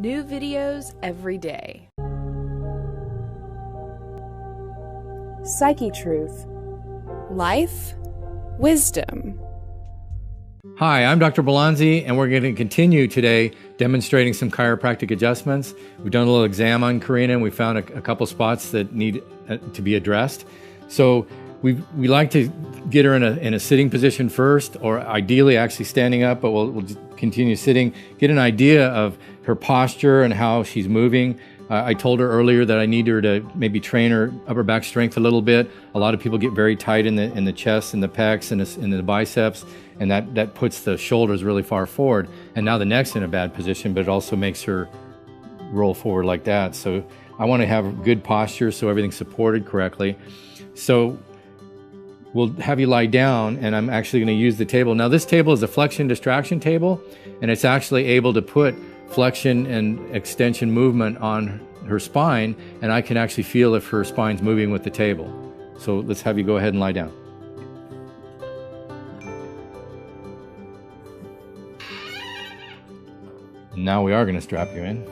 New videos every day. Psyche Truth. Life, wisdom. Hi, I'm Dr. Balanzi, and we're going to continue today demonstrating some chiropractic adjustments. We've done a little exam on Karina, and we found a couple spots that need to be addressed. So we like to get her in a sitting position first, or ideally actually standing up, but we'll continue sitting, get an idea of her posture and how she's moving. I told her earlier that I need her to maybe train her upper back strength a little bit. A lot of people get very tight in the chest and the pecs and in the biceps, and that puts the shoulders really far forward. And now the neck's in a bad position, but it also makes her roll forward like that. So I want to have good posture so everything's supported correctly. So we'll have you lie down, and I'm actually going to use the table. Now this table is a flexion distraction table, and it's actually able to put flexion and extension movement on her spine, and I can actually feel if her spine's moving with the table. So let's have you go ahead and lie down. And now we are going to strap you in.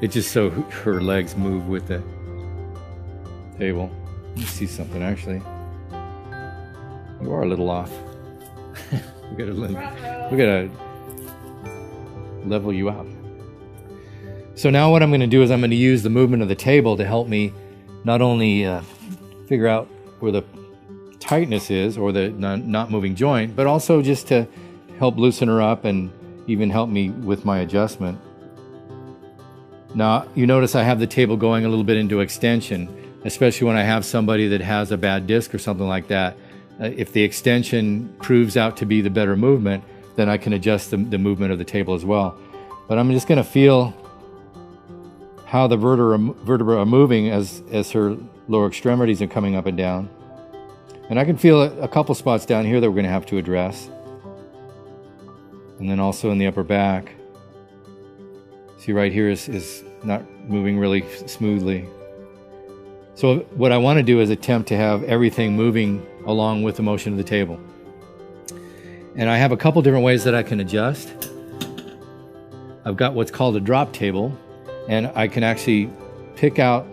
It's just so her legs move with the table. Let me see something actually. You are a little off. We gotta level you out. So now what I'm going to do is I'm going to use the movement of the table to help me not only figure out where the tightness is or the not moving joint, but also just to help loosen her up and even help me with my adjustment. Now you notice I have the table going a little bit into extension, especially when I have somebody that has a bad disc or something like that. If the extension proves out to be the better movement, then I can adjust the movement of the table as well. But I'm just going to feel how the vertebrae are moving as her lower extremities are coming up and down. And I can feel a couple spots down here that we're going to have to address. And then also in the upper back. See, right here is not moving really smoothly. So what I want to do is attempt to have everything moving along with the motion of the table. And I have a couple different ways that I can adjust. I've got what's called a drop table, and I can actually pick out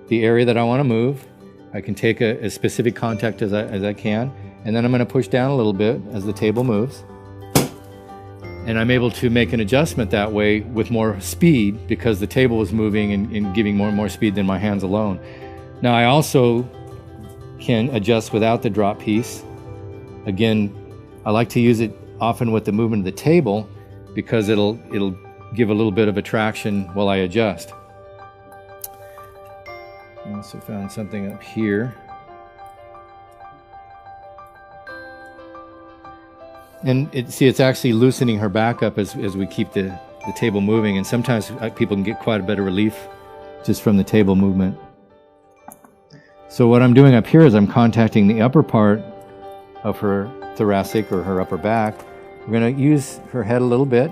the area that I want to move. I can take a specific contact as I can, and then I'm going to push down a little bit as the table moves. And I'm able to make an adjustment that way with more speed because the table is moving and giving more and more speed than my hands alone. Now I also can adjust without the drop piece. Again, I like to use it often with the movement of the table because it'll give a little bit of a traction while I adjust. I also found something up here. And it's actually loosening her back up as we keep the table moving. And sometimes people can get quite a bit of relief just from the table movement. So what I'm doing up here is I'm contacting the upper part of her thoracic or her upper back. We're going to use her head a little bit,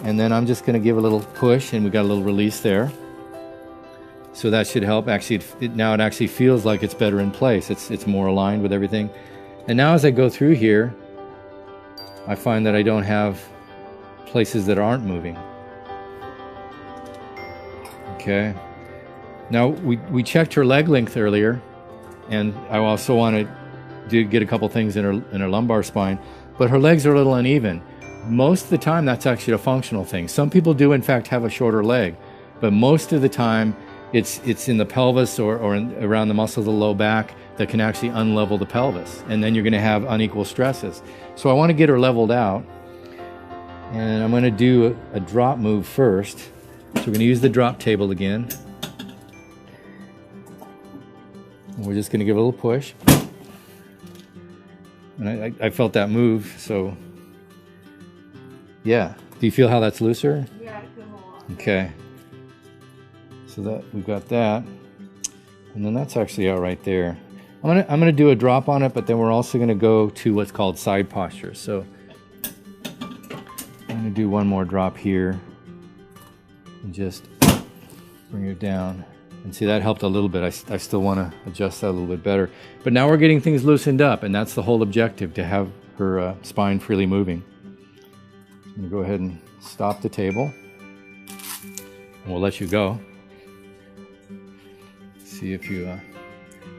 and then I'm just going to give a little push, and we got a little release there. So that should help. Actually, now it actually feels like it's better in place. It's more aligned with everything. And now as I go through here, I find that I don't have places that aren't moving. Okay. Now we checked her leg length earlier, and I also want to get a couple things in her lumbar spine, but her legs are a little uneven. Most of the time that's actually a functional thing. Some people do in fact have a shorter leg, but most of the time it's in the pelvis or around the muscles of the low back that can actually unlevel the pelvis, and then you're going to have unequal stresses. So I want to get her leveled out, and I'm going to do a drop move first. So we're going to use the drop table again. And we're just going to give it a little push. And I felt that move, so yeah. Do you feel how that's looser? Yeah, I feel more. Okay. So that we've got that, and then that's actually out right there. I'm gonna do a drop on it, but then we're also gonna go to what's called side posture. So I'm gonna do one more drop here and just bring it down. And see, that helped a little bit. I still want to adjust that a little bit better. But now we're getting things loosened up, and that's the whole objective, to have her spine freely moving. I'm gonna go ahead and stop the table. We'll let you go. See if you,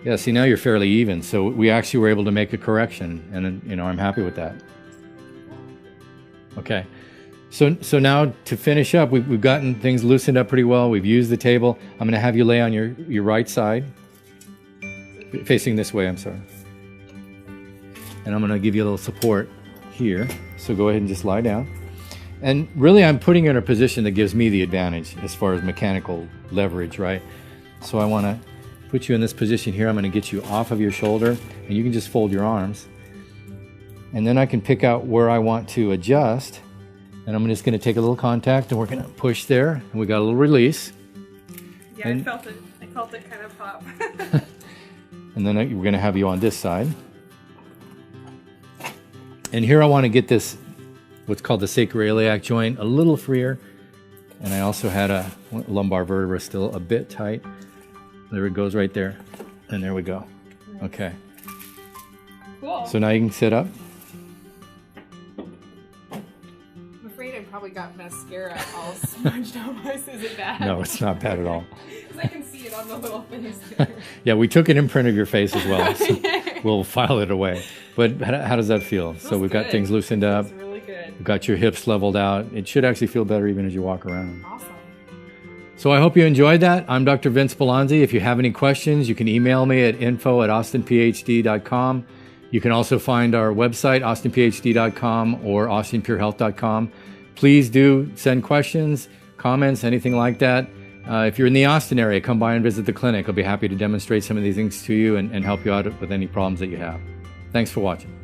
yeah, see now you're fairly even. So we actually were able to make a correction, and you know, I'm happy with that. Okay, so now to finish up, we've gotten things loosened up pretty well. We've used the table. I'm gonna have you lay on your right side, facing this way, I'm sorry. And I'm gonna give you a little support here. So go ahead and just lie down. And really, I'm putting you in a position that gives me the advantage as far as mechanical leverage, right? So I want to put you in this position here. I'm going to get you off of your shoulder, and you can just fold your arms. And then I can pick out where I want to adjust. And I'm just going to take a little contact, and we're going to push there. And we got a little release. Yeah, and I felt it kind of pop. And then we're going to have you on this side. And here I want to get this, what's called the sacroiliac joint, a little freer. And I also had a lumbar vertebra still a bit tight. There it goes right there. And there we go. Okay. Cool. So now you can sit up. I'm afraid I probably got mascara all smudged on my eyes. Is it bad? No, it's not bad at all. Because I can see it on the little things there. Yeah, we took an imprint of your face as well. So we'll file it away. But how does that feel? So we've got things loosened up. It's really good. We've got your hips leveled out. It should actually feel better even as you walk around. Awesome. So I hope you enjoyed that. I'm Dr. Vince Belanzi. If you have any questions, you can email me at info@austinphd.com. You can also find our website, austinphd.com or austinpurehealth.com. Please do send questions, comments, anything like that. If you're in the Austin area, come by and visit the clinic. I'll be happy to demonstrate some of these things to you and help you out with any problems that you have. Thanks for watching.